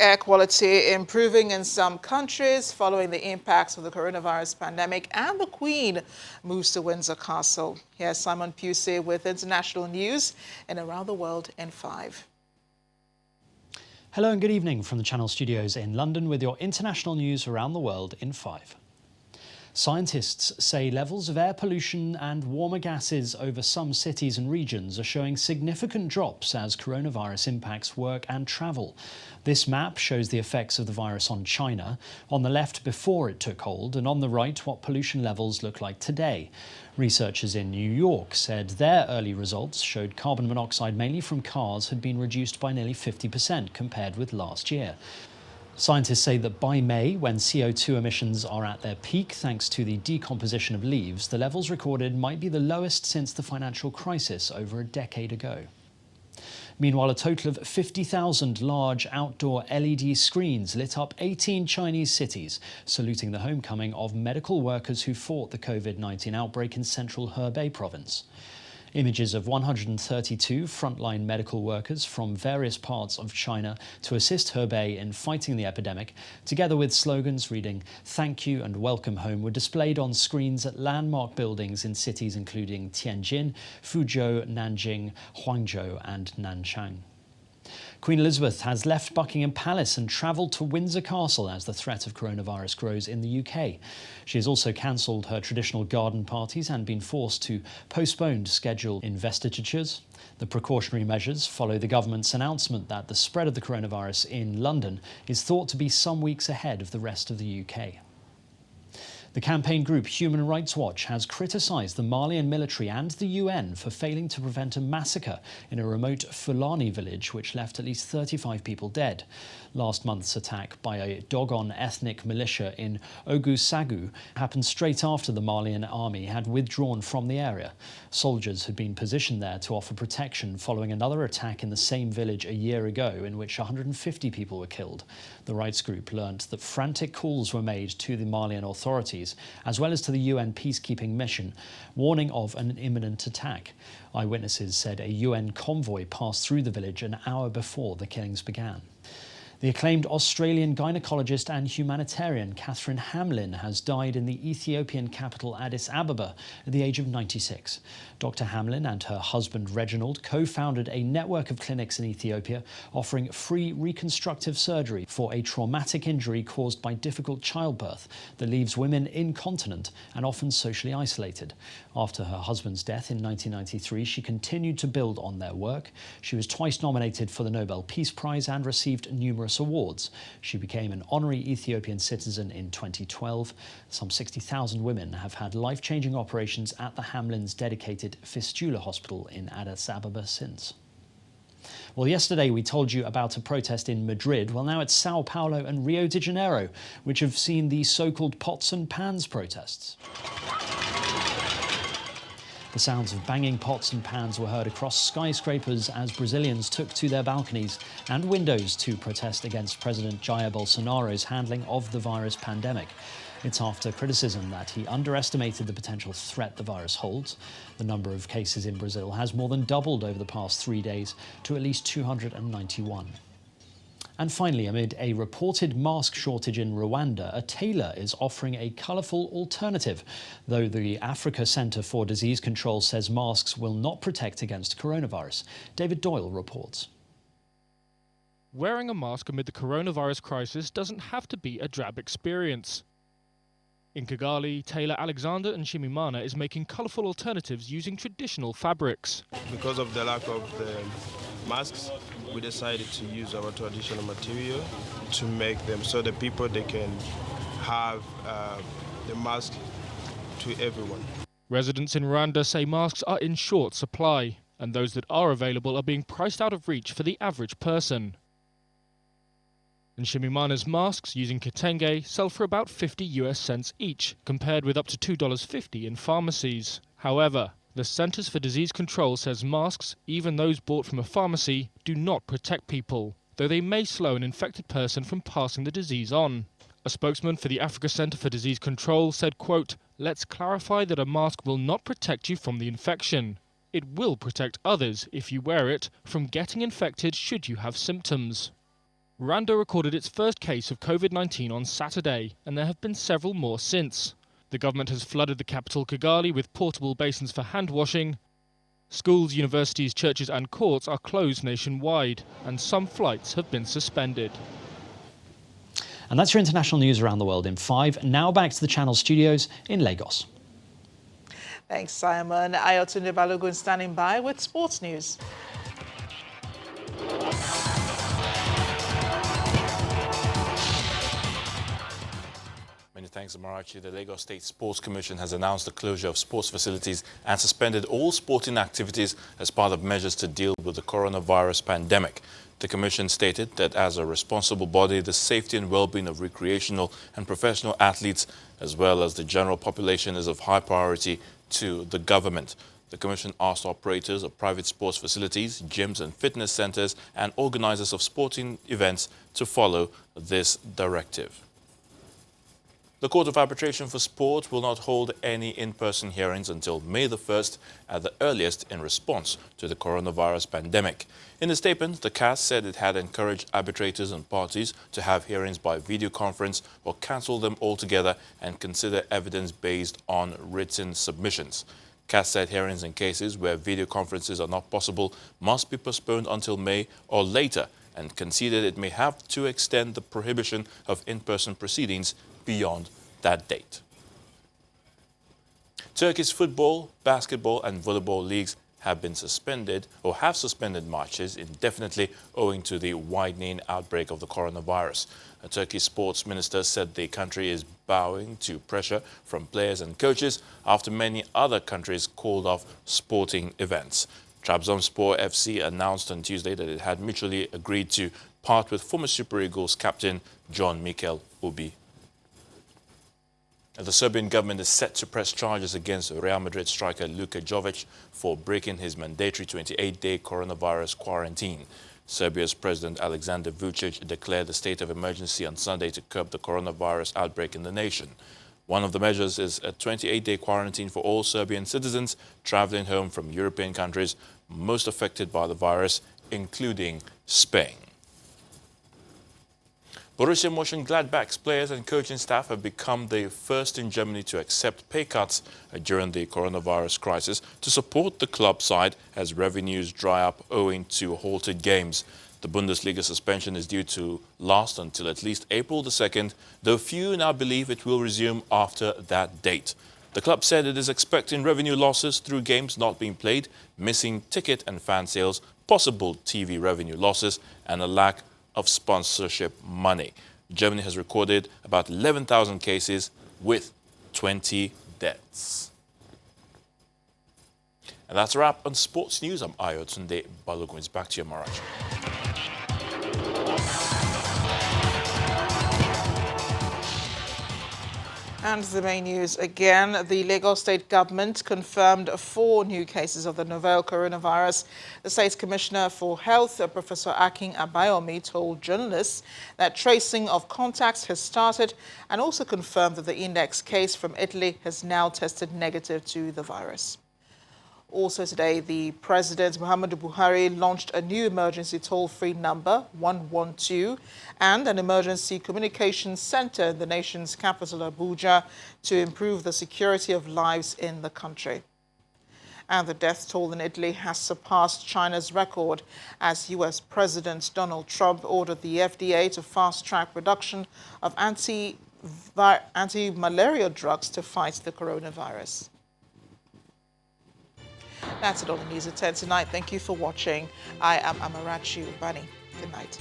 Air quality improving in some countries following the impacts of the coronavirus pandemic, and the Queen moves to Windsor Castle. Here's Simon Pusey with international news and around the world in 5. Hello and good evening from the Channel Studios in London with your international news around the world in 5. Scientists say levels of air pollution and warmer gases over some cities and regions are showing significant drops as coronavirus impacts work and travel. This map shows the effects of the virus on China, on the left before it took hold, and on the right what pollution levels look like today. Researchers in New York said their early results showed carbon monoxide mainly from cars had been reduced by nearly 50% compared with last year. Scientists say that by May, when CO2 emissions are at their peak thanks to the decomposition of leaves, the levels recorded might be the lowest since the financial crisis over a decade ago. Meanwhile, a total of 50,000 large outdoor LED screens lit up 18 Chinese cities, saluting the homecoming of medical workers who fought the COVID-19 outbreak in central Hebei province. Images of 132 frontline medical workers from various parts of China to assist Hebei in fighting the epidemic, together with slogans reading "Thank you" and "Welcome home," were displayed on screens at landmark buildings in cities including Tianjin, Fuzhou, Nanjing, Huangzhou and Nanchang. Queen Elizabeth has left Buckingham Palace and travelled to Windsor Castle as the threat of coronavirus grows in the UK. She has also cancelled her traditional garden parties and been forced to postpone scheduled investitures. The precautionary measures follow the government's announcement that the spread of the coronavirus in London is thought to be some weeks ahead of the rest of the UK. The campaign group Human Rights Watch has criticised the Malian military and the UN for failing to prevent a massacre in a remote Fulani village which left at least 35 people dead. Last month's attack by a Dogon ethnic militia in Ogusagu happened straight after the Malian army had withdrawn from the area. Soldiers had been positioned there to offer protection following another attack in the same village a year ago in which 150 people were killed. The rights group learnt that frantic calls were made to the Malian authorities as well as to the UN peacekeeping mission, warning of an imminent attack. Eyewitnesses said a UN convoy passed through the village an hour before the killings began. The acclaimed Australian gynaecologist and humanitarian Catherine Hamlin has died in the Ethiopian capital Addis Ababa at the age of 96. Dr. Hamlin and her husband Reginald co-founded a network of clinics in Ethiopia offering free reconstructive surgery for a traumatic injury caused by difficult childbirth that leaves women incontinent and often socially isolated. After her husband's death in 1993, she continued to build on their work. She was twice nominated for the Nobel Peace Prize and received numerous awards. She became an honorary Ethiopian citizen in 2012. Some 60,000 women have had life-changing operations at the Hamlin's dedicated fistula hospital in Addis Ababa since. Well, yesterday we told you about a protest in Madrid. Well, now it's Sao Paulo and Rio de Janeiro, which have seen the so-called pots and pans protests. The sounds of banging pots and pans were heard across skyscrapers as Brazilians took to their balconies and windows to protest against President Jair Bolsonaro's handling of the virus pandemic. It's after criticism that he underestimated the potential threat the virus holds. The number of cases in Brazil has more than doubled over the past 3 days to at least 291. And finally, amid a reported mask shortage in Rwanda, a tailor is offering a colourful alternative, though the Africa Centre for Disease Control says masks will not protect against coronavirus. David Doyle reports. Wearing a mask amid the coronavirus crisis doesn't have to be a drab experience. In Kigali, tailor Alexander Nshimimana is making colourful alternatives using traditional fabrics. Because of the lack of the masks, we decided to use our traditional material to make them so that they can have the mask to everyone. Residents in Rwanda say masks are in short supply, and those that are available are being priced out of reach for the average person. Nshimimana's masks using kitenge sell for about 50 US cents each, compared with up to $2.50 in pharmacies. However, the Centers for Disease Control says masks, even those bought from a pharmacy, do not protect people, though they may slow an infected person from passing the disease on. A spokesman for the Africa Centre for Disease Control said, quote, "Let's clarify that a mask will not protect you from the infection. It will protect others, if you wear it, from getting infected should you have symptoms." Rwanda recorded its first case of COVID-19 on Saturday, and there have been several more since. The government has flooded the capital Kigali with portable basins for hand washing. Schools, universities, churches and courts are closed nationwide, and some flights have been suspended. And that's your international news around the world in 5. Now back to the Channel studios in Lagos. Thanks, Simon. Ayotunde Balogun standing by with sports news. Many thanks, Amarachi. The Lagos State Sports Commission has announced the closure of sports facilities and suspended all sporting activities as part of measures to deal with the coronavirus pandemic. The Commission stated that as a responsible body, the safety and well-being of recreational and professional athletes, as well as the general population, is of high priority to the government. The Commission asked operators of private sports facilities, gyms and fitness centers, and organizers of sporting events to follow this directive. The Court of Arbitration for Sport will not hold any in-person hearings until May the 1st at the earliest in response to the coronavirus pandemic. In a statement, the CAS said it had encouraged arbitrators and parties to have hearings by video conference or cancel them altogether and consider evidence based on written submissions. CAS said hearings in cases where video conferences are not possible must be postponed until May or later, and conceded it may have to extend the prohibition of in-person proceedings beyond that date. Turkey's football, basketball and volleyball leagues have been suspended or have suspended matches indefinitely owing to the widening outbreak of the coronavirus. A Turkish sports minister said the country is bowing to pressure from players and coaches after many other countries called off sporting events. Trabzonspor FC announced on Tuesday that it had mutually agreed to part with former Super Eagles captain John Mikel Obi. The Serbian government is set to press charges against Real Madrid striker Luka Jovic for breaking his mandatory 28-day coronavirus quarantine. Serbia's President Alexander Vučić declared a state of emergency on Sunday to curb the coronavirus outbreak in the nation. One of the measures is a 28-day quarantine for all Serbian citizens traveling home from European countries most affected by the virus, including Spain. Borussia Mönchengladbach's players and coaching staff have become the first in Germany to accept pay cuts during the coronavirus crisis to support the club side as revenues dry up owing to halted games. The Bundesliga suspension is due to last until at least April the 2nd, though few now believe it will resume after that date. The club said it is expecting revenue losses through games not being played, missing ticket and fan sales, possible TV revenue losses, and a lack of sponsorship money. Germany has recorded about 11,000 cases with 20 deaths. And that's a wrap on sports news. I'm Ayotunde Balogun. It's back to you, Marachi. And the main news again, the Lagos State government confirmed 4 new cases of the novel coronavirus. The State's Commissioner for Health, Professor Akin Abayomi, told journalists that tracing of contacts has started and also confirmed that the index case from Italy has now tested negative to the virus. Also today, the President Muhammadu Buhari launched a new emergency toll-free number, 112, and an emergency communications center in the nation's capital, Abuja, to improve the security of lives in the country. And the death toll in Italy has surpassed China's record as U.S. President Donald Trump ordered the FDA to fast-track production of anti-malaria drugs to fight the coronavirus. That's it on the news at 10 tonight. Thank you for watching. I am Amarachi Ubani. Good night.